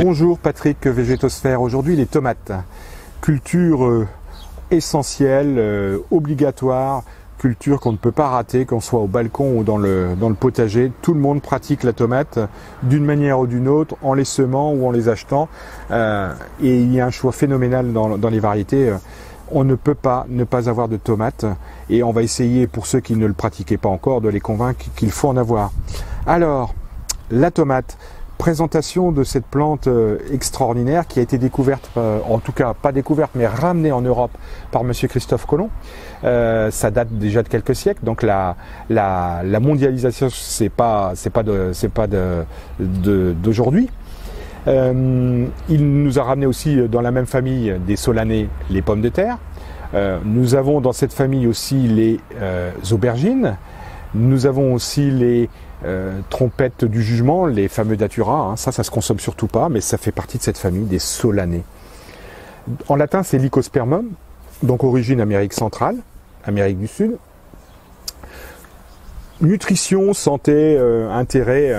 Bonjour Patrick Végétosphère. Aujourd'hui les tomates, culture essentielle, obligatoire, culture qu'on ne peut pas rater, qu'on soit au balcon ou dans le potager. Tout le monde pratique la tomate d'une manière ou d'une autre, en les semant ou en les achetant. Et il y a un choix phénoménal dans les variétés. On ne peut pas ne pas avoir de tomates et on va essayer, pour ceux qui ne le pratiquaient pas encore, de les convaincre qu'il faut en avoir. Alors, la tomate, présentation de cette plante extraordinaire qui a été découverte, en tout cas pas découverte, mais ramenée en Europe par monsieur Christophe Colomb. Ça date déjà de quelques siècles, donc la mondialisation c'est pas d'aujourd'hui. Il nous a ramené aussi dans la même famille des solanés, les pommes de terre. Nous avons dans cette famille aussi les aubergines. Nous avons aussi les trompettes du jugement, les fameux datura. Ça se consomme surtout pas, mais ça fait partie de cette famille des solanés. En latin, c'est Lycospermum, donc origine Amérique centrale, Amérique du Sud. Nutrition, santé, intérêt,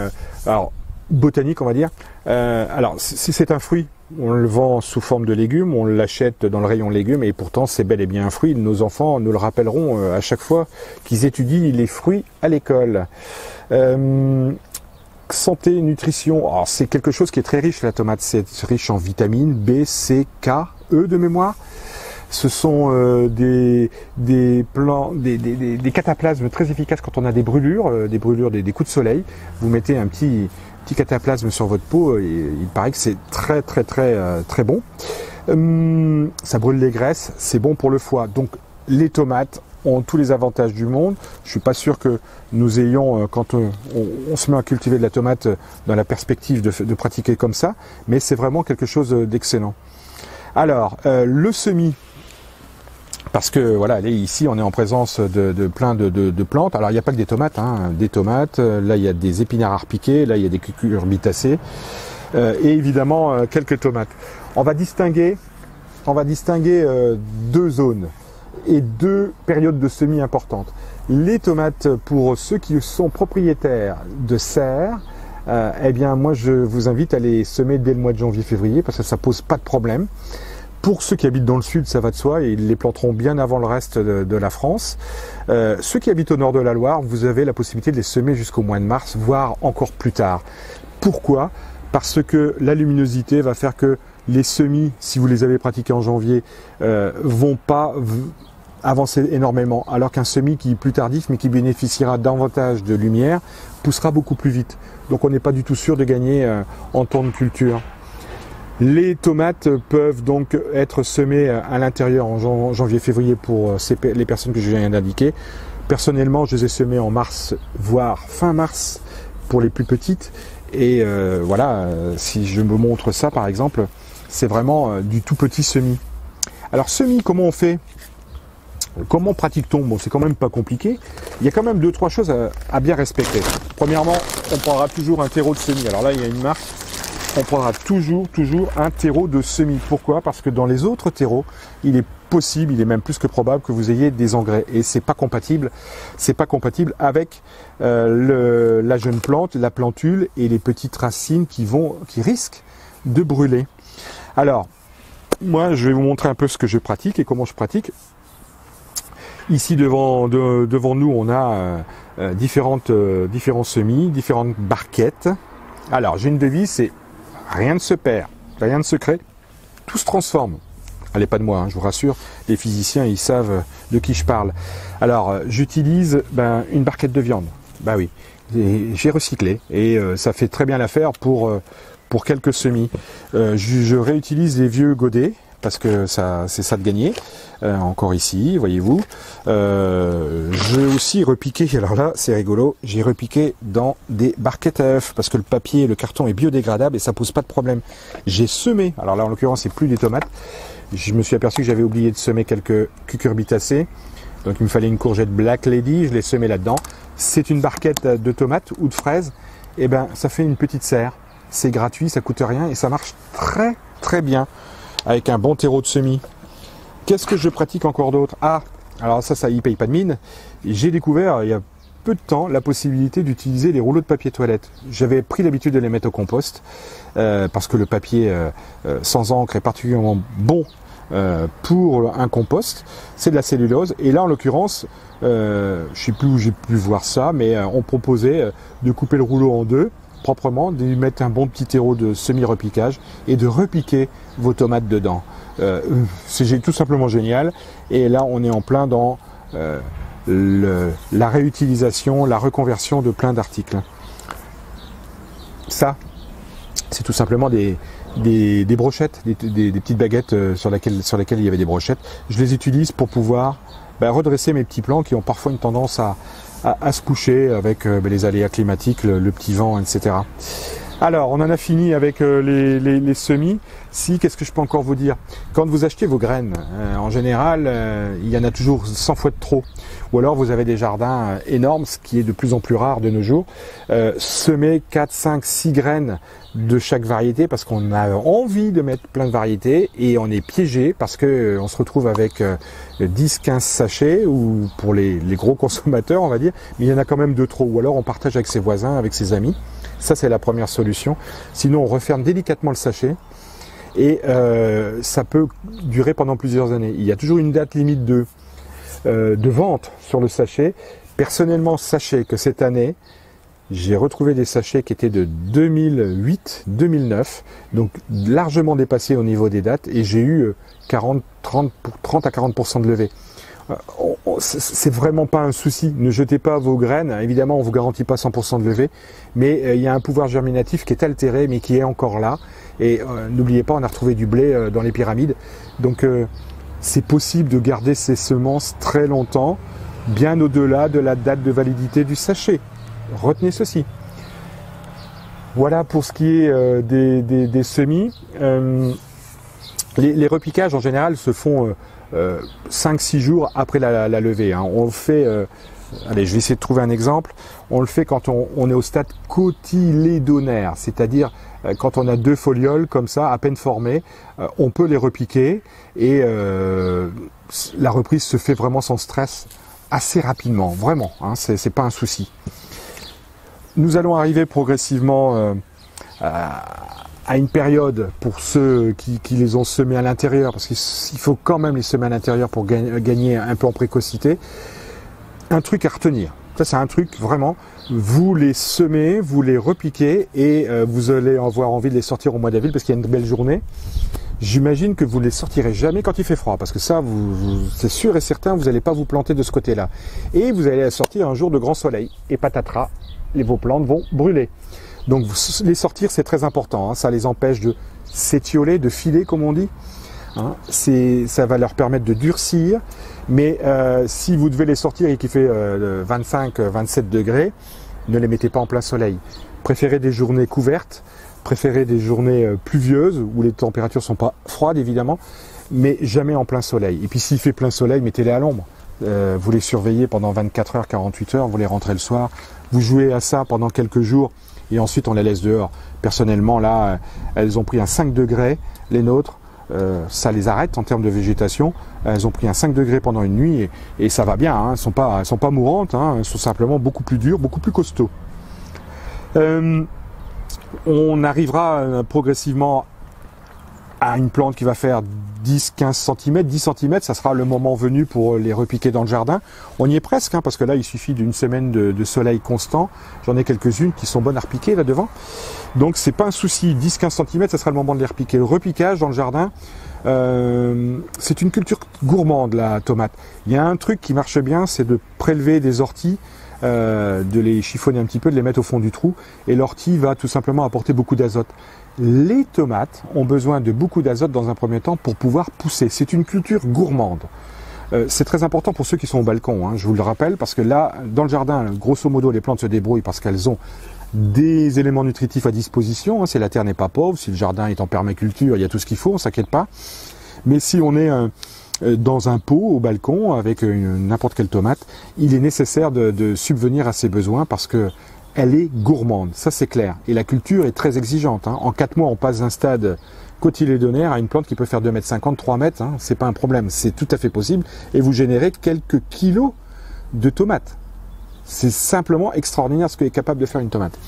alors botanique on va dire. Alors c'est un fruit, on le vend sous forme de légumes, on l'achète dans le rayon légumes et pourtant c'est bel et bien un fruit. Nos enfants nous le rappelleront à chaque fois qu'ils étudient les fruits à l'école. Santé, nutrition, c'est quelque chose qui est très riche la tomate, c'est riche en vitamines B, C, K, E de mémoire. Ce sont des cataplasmes très efficaces quand on a des brûlures, des coups de soleil. Vous mettez un petit cataplasme sur votre peau et il paraît que c'est très bon. Ça brûle les graisses, c'est bon pour le foie. Donc les tomates ont tous les avantages du monde. Je suis pas sûr que nous ayons, quand on se met à cultiver de la tomate dans la perspective de pratiquer comme ça, mais c'est vraiment quelque chose d'excellent. Alors, le semis, parce que voilà, ici on est en présence de plein de plantes. Alors il n'y a pas que des tomates, des tomates, là il y a des épinards arpiqués, là il y a des cucurbitacées, et évidemment quelques tomates. On va distinguer deux zones et deux périodes de semis importantes. Les tomates, pour ceux qui sont propriétaires de serres, eh bien moi je vous invite à les semer dès le mois de janvier-février parce que ça pose pas de problème. Pour ceux qui habitent dans le sud, ça va de soi, et ils les planteront bien avant le reste de la France. Ceux qui habitent au nord de la Loire, vous avez la possibilité de les semer jusqu'au mois de mars, voire encore plus tard. Pourquoi ? Parce que la luminosité va faire que les semis, si vous les avez pratiqués en janvier, vont pas avancer énormément, alors qu'un semis qui est plus tardif, mais qui bénéficiera davantage de lumière, poussera beaucoup plus vite. Donc on n'est pas du tout sûr de gagner en temps de culture. Les tomates peuvent donc être semées à l'intérieur en janvier-février pour les personnes que je viens d'indiquer. Personnellement, je les ai semées en mars, voire fin mars pour les plus petites. Et voilà, si je me montre ça par exemple, c'est vraiment du tout petit semis. Alors semis, comment on fait ? Comment pratique-t-on ? Bon, c'est quand même pas compliqué. Il y a quand même 2-3 choses à bien respecter. Premièrement, on prendra toujours un terreau de semis. Alors là, il y a une marque. On prendra toujours un terreau de semis. Pourquoi ? Parce que dans les autres terreaux, il est possible, il est même plus que probable que vous ayez des engrais. Et c'est pas compatible avec la jeune plante, la plantule et les petites racines qui risquent de brûler. Alors, moi, je vais vous montrer un peu ce que je pratique et comment je pratique. Ici devant nous, on a différents semis, différentes barquettes. Alors, j'ai une devise, c'est rien ne se perd, rien ne se crée, tout se transforme. Allez, pas de moi, je vous rassure, les physiciens, ils savent de qui je parle. Alors, j'utilise une barquette de viande. Bah oui, j'ai recyclé et ça fait très bien l'affaire pour quelques semis. Je réutilise les vieux godets, parce que c'est ça de gagner. Encore ici, voyez-vous. J'ai aussi repiqué, alors là c'est rigolo, j'ai repiqué dans des barquettes à œufs, parce que le papier, le carton est biodégradable et ça pose pas de problème. J'ai semé, alors là en l'occurrence c'est plus des tomates, je me suis aperçu que j'avais oublié de semer quelques cucurbitacées, donc il me fallait une courgette Black Lady, je l'ai semé là-dedans. C'est une barquette de tomates ou de fraises, et ça fait une petite serre. C'est gratuit, ça coûte rien et ça marche très très bien avec un bon terreau de semis. Qu'est-ce que je pratique encore d'autre ? Alors ça y paye pas de mine. J'ai découvert il y a peu de temps la possibilité d'utiliser les rouleaux de papier toilette. J'avais pris l'habitude de les mettre au compost parce que le papier sans encre est particulièrement bon pour un compost. C'est de la cellulose et là en l'occurrence, je sais plus où j'ai pu voir ça, mais on proposait de couper le rouleau en deux proprement, de lui mettre un bon petit terreau de semi-repiquage et de repiquer vos tomates dedans. C'est tout simplement génial et là on est en plein dans la réutilisation, la reconversion de plein d'articles. Ça, c'est tout simplement des brochettes, des petites baguettes sur lesquelles il y avait des brochettes. Je les utilise pour pouvoir redresser mes petits plants qui ont parfois une tendance à se coucher avec les aléas climatiques, le petit vent, etc. Alors, on en a fini avec les semis. Qu'est-ce que je peux encore vous dire? Quand vous achetez vos graines, en général, il y en a toujours 100 fois de trop. Ou alors, vous avez des jardins énormes, ce qui est de plus en plus rare de nos jours. Semez 4, 5, 6 graines de chaque variété parce qu'on a envie de mettre plein de variétés et on est piégé parce que on se retrouve avec 10, 15 sachets ou pour les gros consommateurs, on va dire, mais il y en a quand même de trop. Ou alors, on partage avec ses voisins, avec ses amis. Ça, c'est la première solution. Sinon, on referme délicatement le sachet et ça peut durer pendant plusieurs années. Il y a toujours une date limite de vente sur le sachet. Personnellement, sachez que cette année, j'ai retrouvé des sachets qui étaient de 2008, 2009, donc largement dépassés au niveau des dates et j'ai eu 30 à 40% de levée. C'est vraiment pas un souci, ne jetez pas vos graines, évidemment on vous garantit pas 100% de levée, mais il y a un pouvoir germinatif qui est altéré mais qui est encore là, et n'oubliez pas on a retrouvé du blé dans les pyramides, donc c'est possible de garder ces semences très longtemps, bien au-delà de la date de validité du sachet, retenez ceci. Voilà pour ce qui est des semis. Les repiquages en général se font 5-6 jours après la levée. Hein. On le fait, allez, je vais essayer de trouver un exemple. On le fait quand on est au stade cotylédonaire, c'est-à-dire quand on a 2 folioles comme ça, à peine formées, on peut les repiquer et la reprise se fait vraiment sans stress, assez rapidement, vraiment. Hein, c'est pas un souci. Nous allons arriver progressivement à une période pour ceux qui les ont semés à l'intérieur, parce qu'il faut quand même les semer à l'intérieur pour gagner un peu en précocité. Un truc à retenir, ça c'est un truc vraiment, vous les semez, vous les repiquez et vous allez avoir envie de les sortir au mois d'avril parce qu'il y a une belle journée. J'imagine que vous ne les sortirez jamais quand il fait froid, parce que ça, c'est sûr et certain, vous n'allez pas vous planter de ce côté-là. Et vous allez les sortir un jour de grand soleil, et patatras, vos plantes vont brûler. Donc les sortir, c'est très important, hein. Ça les empêche de s'étioler, de filer comme on dit. Hein. Ça va leur permettre de durcir, mais si vous devez les sortir et qu'il fait 25-27 degrés, ne les mettez pas en plein soleil. Préférez des journées couvertes, préférez des journées pluvieuses où les températures sont pas froides évidemment, mais jamais en plein soleil. Et puis s'il fait plein soleil, mettez-les à l'ombre. Vous les surveillez pendant 24 heures, 48 heures, vous les rentrez le soir, vous jouez à ça pendant quelques jours et ensuite on les laisse dehors. Personnellement là, elles ont pris un 5 degrés, les nôtres, ça les arrête en termes de végétation. Elles ont pris un 5 degrés pendant une nuit et ça va bien, hein. Elles sont pas mourantes, hein. Elles sont simplement beaucoup plus dures, beaucoup plus costauds. On arrivera progressivement à une plante qui va faire 10-15 cm, 10 cm, ça sera le moment venu pour les repiquer dans le jardin. On y est presque, hein, parce que là il suffit d'une semaine de soleil constant. J'en ai quelques-unes qui sont bonnes à repiquer là devant. Donc c'est pas un souci, 10-15 cm, ça sera le moment de les repiquer. Le repiquage dans le jardin, c'est une culture gourmande la tomate. Il y a un truc qui marche bien, c'est de prélever des orties, de les chiffonner un petit peu, de les mettre au fond du trou, et l'ortie va tout simplement apporter beaucoup d'azote. Les tomates ont besoin de beaucoup d'azote dans un premier temps pour pouvoir pousser. C'est une culture gourmande. C'est très important pour ceux qui sont au balcon, hein, je vous le rappelle, parce que là, dans le jardin, grosso modo, les plantes se débrouillent parce qu'elles ont des éléments nutritifs à disposition. Hein, si la terre n'est pas pauvre, si le jardin est en permaculture, il y a tout ce qu'il faut, on ne s'inquiète pas. Mais si on est dans un pot au balcon avec n'importe quelle tomate, il est nécessaire de subvenir à ses besoins parce que elle est gourmande, ça c'est clair. Et la culture est très exigeante. Hein. En 4 mois, on passe d'un stade cotylédonaire à une plante qui peut faire 2,50 m, 3 mètres. Hein. C'est pas un problème, c'est tout à fait possible. Et vous générez quelques kilos de tomates. C'est simplement extraordinaire ce qu'est capable de faire une tomate.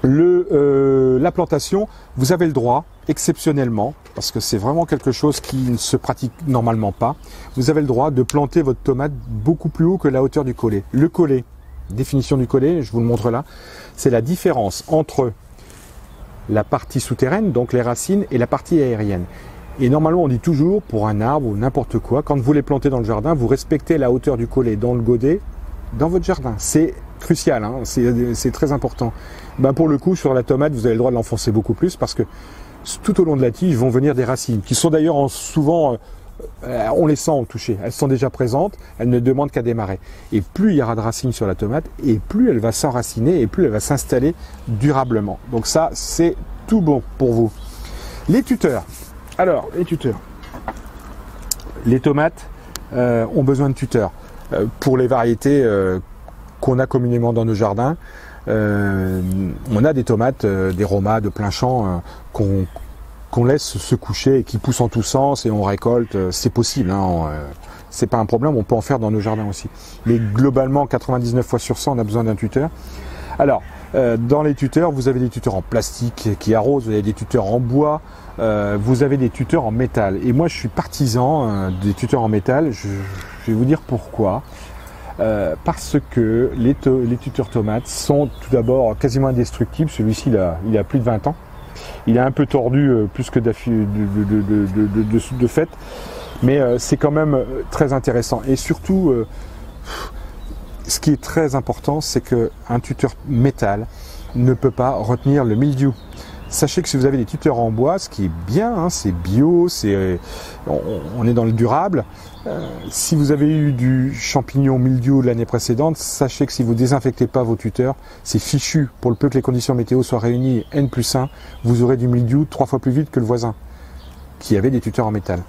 La plantation, vous avez le droit, exceptionnellement, parce que c'est vraiment quelque chose qui ne se pratique normalement pas, vous avez le droit de planter votre tomate beaucoup plus haut que la hauteur du collet. Le collet, définition du collet, je vous le montre là, c'est la différence entre la partie souterraine, donc les racines, et la partie aérienne. Et normalement, on dit toujours, pour un arbre ou n'importe quoi, quand vous les plantez dans le jardin, vous respectez la hauteur du collet dans le godet, dans votre jardin. C'est crucial, hein, c'est très important. Ben pour le coup, sur la tomate, vous avez le droit de l'enfoncer beaucoup plus parce que tout au long de la tige vont venir des racines, qui sont d'ailleurs souvent, on les sent au toucher, elles sont déjà présentes, elles ne demandent qu'à démarrer. Et plus il y aura de racines sur la tomate, et plus elle va s'enraciner, et plus elle va s'installer durablement. Donc ça, c'est tout bon pour vous. Les tuteurs. Alors, les tuteurs. Les tomates ont besoin de tuteurs. Pour les variétés qu'on a communément dans nos jardins, on a des tomates, des Roma de plein champ qu'on laisse se coucher et qui poussent en tous sens et on récolte. C'est possible, hein, c'est pas un problème, on peut en faire dans nos jardins aussi. Mais globalement, 99 fois sur 100, on a besoin d'un tuteur. Alors, dans les tuteurs, vous avez des tuteurs en plastique qui arrosent, vous avez des tuteurs en bois, vous avez des tuteurs en métal. Et moi, je suis partisan des tuteurs en métal. Je vais vous dire pourquoi. Parce que les tuteurs tomates sont tout d'abord quasiment indestructibles. Celui-ci, il a plus de 20 ans. Il est un peu tordu plus que de fait. Mais c'est quand même très intéressant. Et surtout, ce qui est très important, c'est qu'un tuteur métal ne peut pas retenir le mildiou. Sachez que si vous avez des tuteurs en bois, ce qui est bien, hein, c'est bio, on est dans le durable. Si vous avez eu du champignon mildiou l'année précédente, sachez que si vous ne désinfectez pas vos tuteurs, c'est fichu. Pour le peu que les conditions météo soient réunies, N+1, vous aurez du mildiou 3 fois plus vite que le voisin, qui avait des tuteurs en métal.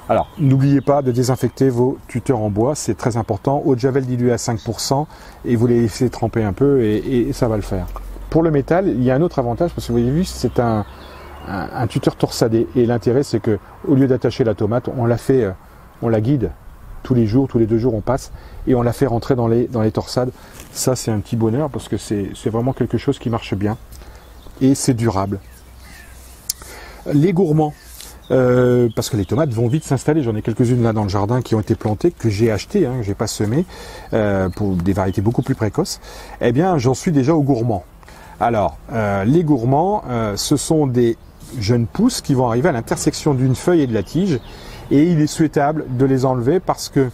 Alors, n'oubliez pas de désinfecter vos tuteurs en bois, c'est très important. Eau de javel diluée à 5% et vous les laissez tremper un peu et ça va le faire. Pour le métal, il y a un autre avantage, parce que vous avez vu, c'est un tuteur torsadé. Et l'intérêt, c'est que au lieu d'attacher la tomate, on la guide tous les jours, tous les 2 jours, on passe, et on la fait rentrer dans les torsades. Ça, c'est un petit bonheur, parce que c'est vraiment quelque chose qui marche bien. Et c'est durable. Les gourmands. Parce que les tomates vont vite s'installer. J'en ai quelques-unes là dans le jardin qui ont été plantées, que j'ai achetées, hein, que j'ai pas semées, pour des variétés beaucoup plus précoces. Eh bien, j'en suis déjà aux gourmands. Alors, les gourmands, ce sont des jeunes pousses qui vont arriver à l'intersection d'une feuille et de la tige, et il est souhaitable de les enlever parce que,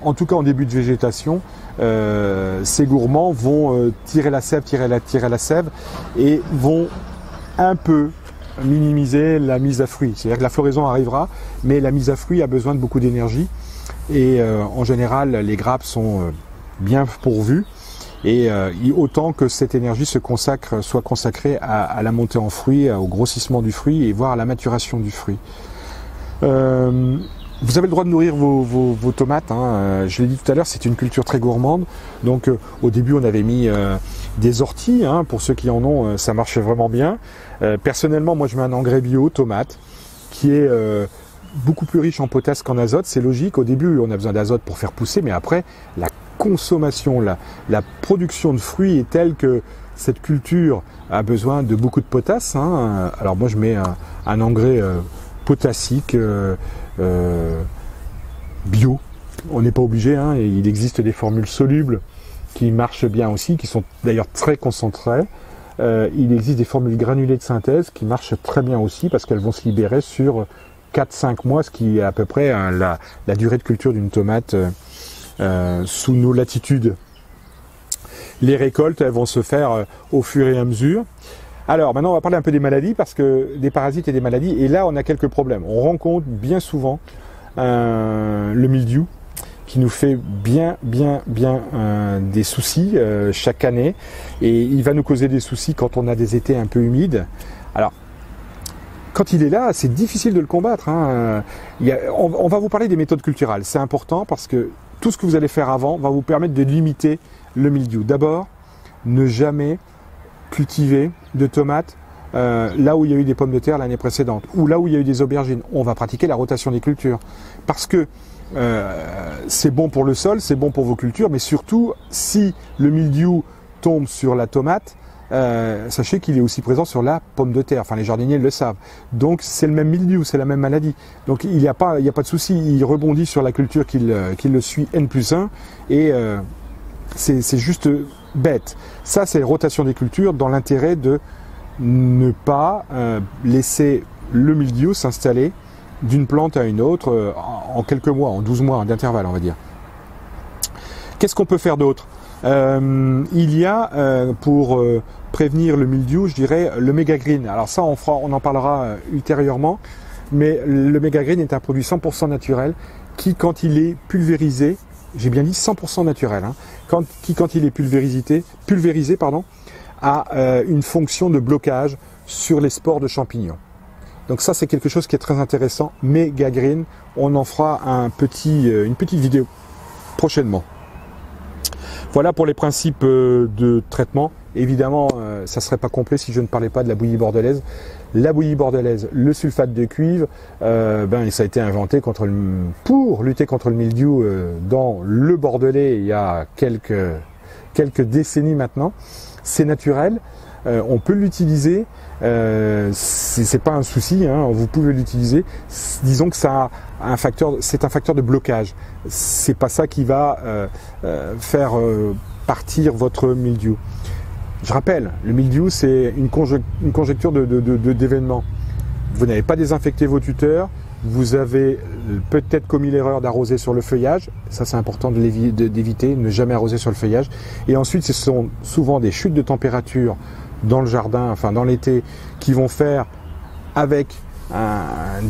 en tout cas en début de végétation, ces gourmands vont tirer la sève, tirer la sève, et vont un peu minimiser la mise à fruit. C'est-à-dire que la floraison arrivera, mais la mise à fruit a besoin de beaucoup d'énergie, et en général, les grappes sont bien pourvues. Et autant que cette énergie soit consacrée à la montée en fruit, au grossissement du fruit et voire à la maturation du fruit. Vous avez le droit de nourrir vos tomates, hein. Je l'ai dit tout à l'heure, c'est une culture très gourmande. Donc au début on avait mis des orties, hein, pour ceux qui en ont, ça marche vraiment bien. Personnellement, moi je mets un engrais bio tomate qui est beaucoup plus riche en potasse qu'en azote. C'est logique, au début on a besoin d'azote pour faire pousser, mais après la consommation, la production de fruits est telle que cette culture a besoin de beaucoup de potasse, hein. Alors moi je mets un engrais potassique bio. On n'est pas obligé, hein, et il existe des formules solubles qui marchent bien aussi, qui sont d'ailleurs très concentrées. Il existe des formules granulées de synthèse qui marchent très bien aussi parce qu'elles vont se libérer sur 4-5 mois, ce qui est à peu près la durée de culture d'une tomate sous nos latitudes. Les récoltes, elles vont se faire au fur et à mesure. Alors maintenant on va parler un peu des maladies, parce que des parasites et des maladies, et là on a quelques problèmes. On rencontre bien souvent le mildiou qui nous fait bien des soucis chaque année, et il va nous causer des soucis quand on a des étés un peu humides. Alors quand il est là, c'est difficile de le combattre, hein. On va vous parler des méthodes culturales, c'est important parce que tout ce que vous allez faire avant va vous permettre de limiter le mildiou. D'abord, ne jamais cultiver de tomates là où il y a eu des pommes de terre l'année précédente, ou là où il y a eu des aubergines. On va pratiquer la rotation des cultures. Parce que c'est bon pour le sol, c'est bon pour vos cultures, mais surtout, si le mildiou tombe sur la tomate, sachez qu'il est aussi présent sur la pomme de terre. Enfin, les jardiniers le savent. Donc, c'est le même mildiou, c'est la même maladie. Donc, il n'y a pas de souci. Il rebondit sur la culture qui le suit N+1 et c'est juste bête. Ça, c'est rotation des cultures dans l'intérêt de ne pas laisser le mildiou s'installer d'une plante à une autre en quelques mois, en 12 mois d'intervalle, on va dire. Qu'est-ce qu'on peut faire d'autre? Il y a, pour prévenir le mildiou, je dirais, le Mega Green. Alors ça, on en parlera ultérieurement, mais le Mega Green est un produit 100% naturel qui, quand il est pulvérisé, j'ai bien dit 100% naturel, hein, quand il est pulvérisé, a une fonction de blocage sur les spores de champignons. Donc ça, c'est quelque chose qui est très intéressant. Mega Green, on en fera une petite vidéo prochainement. Voilà pour les principes de traitement. Évidemment, ça ne serait pas complet si je ne parlais pas de la bouillie bordelaise. La bouillie bordelaise, le sulfate de cuivre, ça a été inventé pour lutter contre le mildiou dans le Bordelais il y a quelques décennies maintenant. C'est naturel, on peut l'utiliser, c'est pas un souci, hein, vous pouvez l'utiliser. Disons que c'est un facteur de blocage. C'est pas ça qui va faire partir votre mildiou. Je rappelle, le mildiou, c'est une conjecture d'événements. Vous n'avez pas désinfecté vos tuteurs, vous avez peut-être commis l'erreur d'arroser sur le feuillage. Ça, c'est important d'éviter, ne jamais arroser sur le feuillage. Et ensuite, ce sont souvent des chutes de température dans le jardin, enfin dans l'été, qui vont faire avec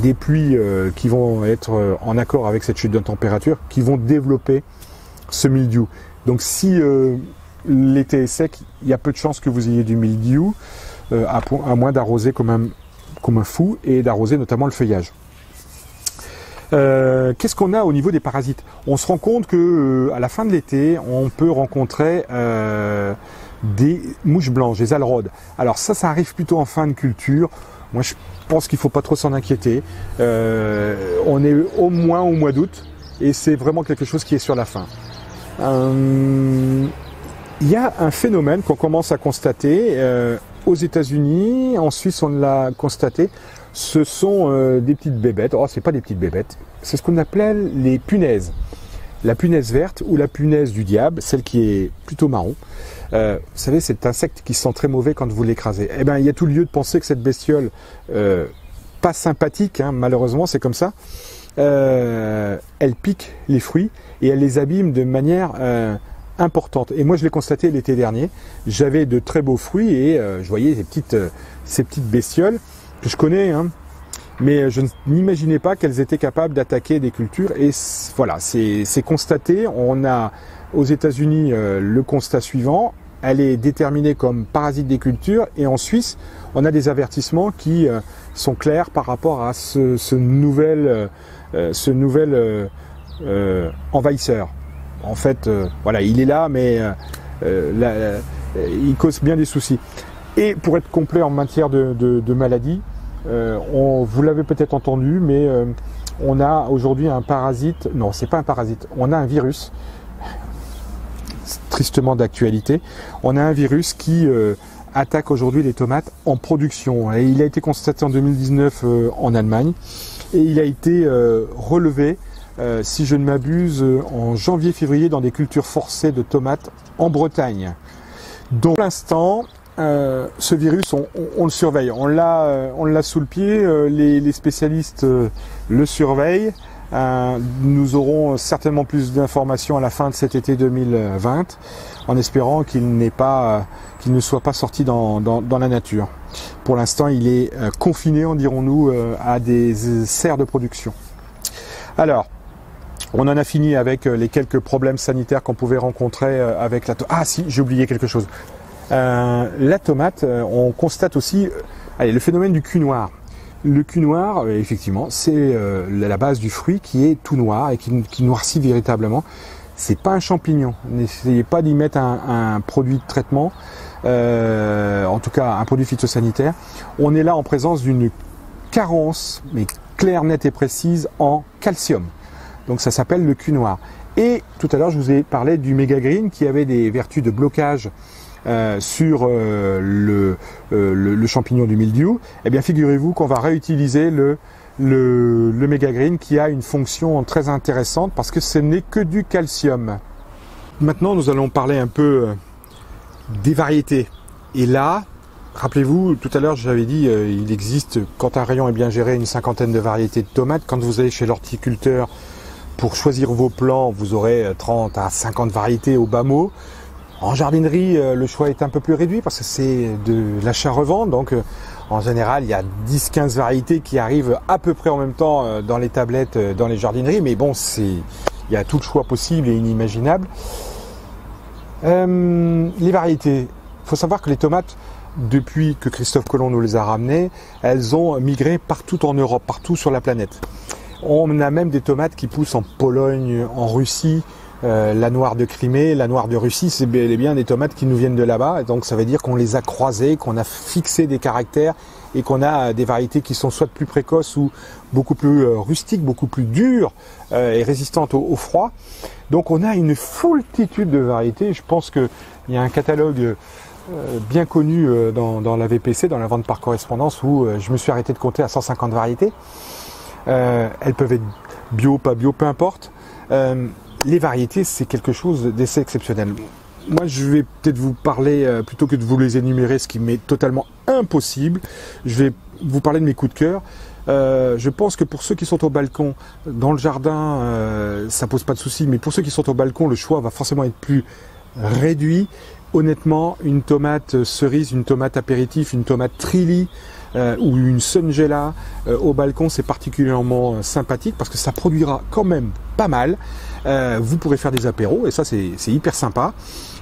des pluies qui vont être en accord avec cette chute de température, qui vont développer ce mildiou. Donc si l'été est sec, il y a peu de chances que vous ayez du mildiou, à moins d'arroser comme un fou et d'arroser notamment le feuillage. Qu'est-ce qu'on a au niveau des parasites? On se rend compte que à la fin de l'été, on peut rencontrer des mouches blanches, des alrodes. Alors ça arrive plutôt en fin de culture. Moi, je pense qu'il ne faut pas trop s'en inquiéter. On est au moins au mois d'août et c'est vraiment quelque chose qui est sur la fin. Il y a un phénomène qu'on commence à constater aux États-Unis, en Suisse on l'a constaté, ce sont des petites bébêtes. Oh, c'est pas des petites bébêtes, c'est ce qu'on appelait les punaises. La punaise verte ou la punaise du diable, celle qui est plutôt marron. Vous savez, cet insecte qui sent très mauvais quand vous l'écrasez. Eh bien, il y a tout lieu de penser que cette bestiole, pas sympathique, hein, malheureusement, c'est comme ça, elle pique les fruits et elle les abîme de manière importante. Et moi, je l'ai constaté l'été dernier. J'avais de très beaux fruits et je voyais ces petites bestioles que je connais, hein, mais je n'imaginais pas qu'elles étaient capables d'attaquer des cultures. Et voilà, c'est constaté. On a aux États-Unis le constat suivant. Elle est déterminée comme parasite des cultures. Et en Suisse, on a des avertissements qui sont clairs par rapport à ce nouvel envahisseur. En fait, voilà, il est là, mais il cause bien des soucis. Et pour être complet en matière de maladies, vous l'avez peut-être entendu, mais on a aujourd'hui un parasite. Non, c'est pas un parasite. On a un virus. Tristement d'actualité. On a un virus qui attaque aujourd'hui les tomates en production. Et il a été constaté en 2019 en Allemagne et il a été relevé, si je ne m'abuse, en janvier-février dans des cultures forcées de tomates en Bretagne. Donc pour l'instant, ce virus, on le surveille. On l'a sous le pied, les spécialistes le surveillent. Nous aurons certainement plus d'informations à la fin de cet été 2020, en espérant qu'il ne soit pas sorti dans la nature. Pour l'instant, il est confiné, en dirons-nous, à des serres de production. Alors, on en a fini avec les quelques problèmes sanitaires qu'on pouvait rencontrer avec la tomate. Ah si, j'ai oublié quelque chose. La tomate, on constate aussi le phénomène du cul noir. Le cul noir, effectivement, c'est la base du fruit qui est tout noir et qui noircit véritablement. C'est pas un champignon. N'essayez pas d'y mettre un produit de traitement, en tout cas un produit phytosanitaire. On est là en présence d'une carence, mais claire, nette et précise, en calcium. Donc ça s'appelle le cul noir. Et tout à l'heure, je vous ai parlé du Mega Green qui avait des vertus de blocage sur le champignon du mildiou. Eh bien, figurez-vous qu'on va réutiliser le Mega Green qui a une fonction très intéressante parce que ce n'est que du calcium. Maintenant, nous allons parler un peu des variétés. Et là, rappelez-vous, tout à l'heure, j'avais dit, il existe, quand un rayon est bien géré, une cinquantaine de variétés de tomates. Quand vous allez chez l'horticulteur, pour choisir vos plants, vous aurez 30 à 50 variétés au bas mot. En jardinerie, le choix est un peu plus réduit parce que c'est de l'achat-revente. Donc, en général, il y a 10-15 variétés qui arrivent à peu près en même temps dans les tablettes, dans les jardineries. Mais bon, il y a tout le choix possible et inimaginable. Les variétés. Il faut savoir que les tomates, depuis que Christophe Colomb nous les a ramenées, elles ont migré partout en Europe, partout sur la planète. On a même des tomates qui poussent en Pologne, en Russie, la noire de Crimée, la noire de Russie, c'est bel et bien des tomates qui nous viennent de là-bas. Et donc ça veut dire qu'on les a croisées, qu'on a fixé des caractères et qu'on a des variétés qui sont soit plus précoces ou beaucoup plus rustiques, beaucoup plus dures et résistantes au froid. Donc on a une foultitude de variétés. Je pense qu'il y a un catalogue bien connu dans la VPC, dans la vente par correspondance, où je me suis arrêté de compter à 150 variétés. Elles peuvent être bio, pas bio, peu importe. Les variétés, c'est quelque chose d'assez exceptionnel. Moi, je vais peut-être vous parler, plutôt que de vous les énumérer, ce qui m'est totalement impossible, je vais vous parler de mes coups de cœur. Je pense que pour ceux qui sont au balcon, dans le jardin, ça pose pas de souci, mais pour ceux qui sont au balcon, le choix va forcément être plus réduit. Honnêtement, une tomate cerise, une tomate apéritif, une tomate trilly ou une sungela au balcon, c'est particulièrement sympathique parce que ça produira quand même pas mal. Vous pourrez faire des apéros et ça c'est hyper sympa.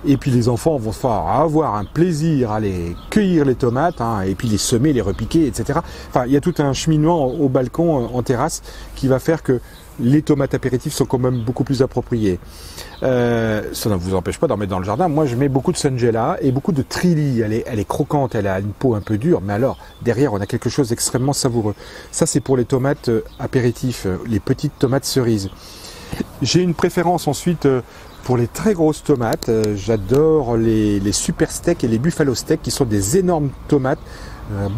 Et puis les enfants vont se faire avoir un plaisir à aller cueillir les tomates et puis les semer, les repiquer, etc. Enfin, il y a tout un cheminement au balcon, en terrasse, qui va faire que les tomates apéritifs sont quand même beaucoup plus appropriées. Ça ne vous empêche pas d'en mettre dans le jardin. Moi, je mets beaucoup de sungela et beaucoup de trilly. Elle est croquante, elle a une peau un peu dure, mais alors, derrière, on a quelque chose d'extrêmement savoureux. Ça, c'est pour les tomates apéritifs, les petites tomates cerises. J'ai une préférence ensuite pour les très grosses tomates. J'adore les super steaks et les buffalo steaks, qui sont des énormes tomates,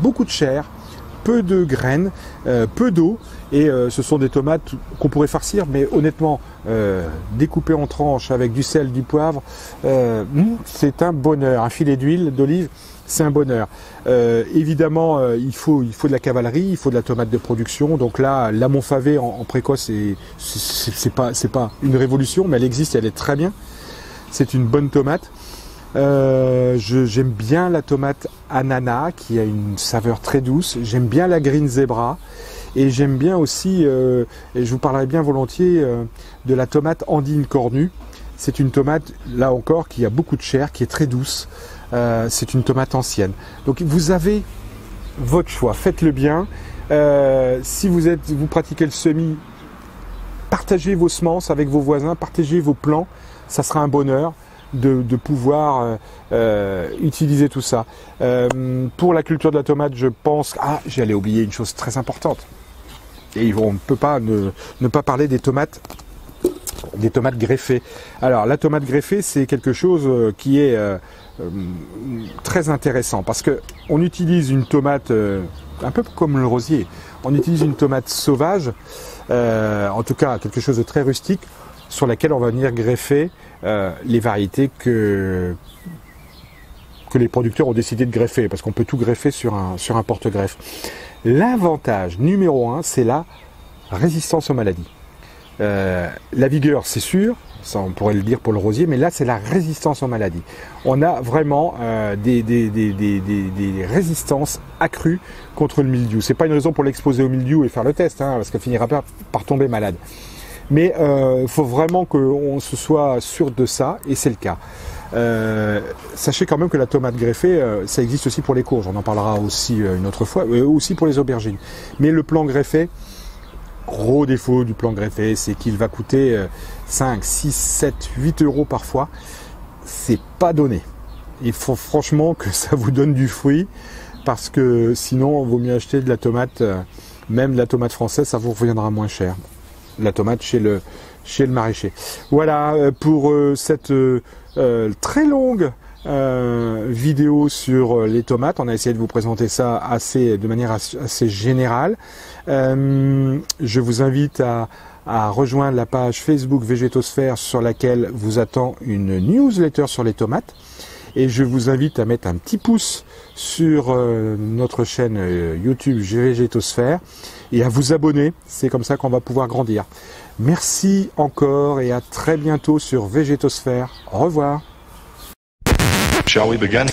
beaucoup de chair, peu de graines, peu d'eau, et ce sont des tomates qu'on pourrait farcir, mais honnêtement, découpées en tranches avec du sel, du poivre, c'est un bonheur. Un filet d'huile d'olive, c'est un bonheur. Évidemment, il faut de la cavalerie, il faut de la tomate de production. Donc là, la Montfavet en précoce, c'est pas une révolution, mais elle existe et elle est très bien. C'est une bonne tomate. J'aime bien la tomate ananas qui a une saveur très douce. J'aime bien la green zebra et j'aime bien aussi, et je vous parlerai bien volontiers, de la tomate andine cornue. C'est une tomate, là encore, qui a beaucoup de chair, qui est très douce. C'est une tomate ancienne. Donc vous avez votre choix, faites-le bien. Si vous pratiquez le semis, partagez vos semences avec vos voisins, partagez vos plants, ça sera un bonheur de pouvoir utiliser tout ça. Pour la culture de la tomate, je pense... j'allais oublier une chose très importante. Et on ne peut pas ne pas parler des tomates greffées. Alors, la tomate greffée, c'est quelque chose qui est très intéressant parce que on utilise une tomate un peu comme le rosier. On utilise une tomate sauvage, en tout cas quelque chose de très rustique, sur laquelle on va venir greffer les variétés que les producteurs ont décidé de greffer, parce qu'on peut tout greffer sur un porte-greffe. L'avantage numéro 1, c'est la résistance aux maladies. La vigueur, c'est sûr, ça on pourrait le dire pour le rosier, mais là c'est la résistance aux maladies. On a vraiment des résistances accrues contre le mildiou. C'est pas une raison pour l'exposer au mildiou et faire le test, parce qu'elle finira par tomber malade. Mais il faut vraiment qu'on se soit sûr de ça, et c'est le cas. Sachez quand même que la tomate greffée, ça existe aussi pour les courges, on en parlera aussi une autre fois, aussi pour les aubergines. Mais le plant greffé, gros défaut du plant greffé, c'est qu'il va coûter 5, 6, 7, 8 euros parfois. C'est pas donné. Il faut franchement que ça vous donne du fruit, parce que sinon, il vaut mieux acheter de la tomate, même de la tomate française, ça vous reviendra moins cher. la tomate chez le maraîcher. Voilà pour cette très longue vidéo sur les tomates. On a essayé de vous présenter ça de manière assez générale. Je vous invite à rejoindre la page Facebook Végétosphère sur laquelle vous attend une newsletter sur les tomates. Et je vous invite à mettre un petit pouce sur notre chaîne YouTube Végétosphère et à vous abonner. C'est comme ça qu'on va pouvoir grandir. Merci encore et à très bientôt sur Végétosphère. Au revoir. Shall we begin?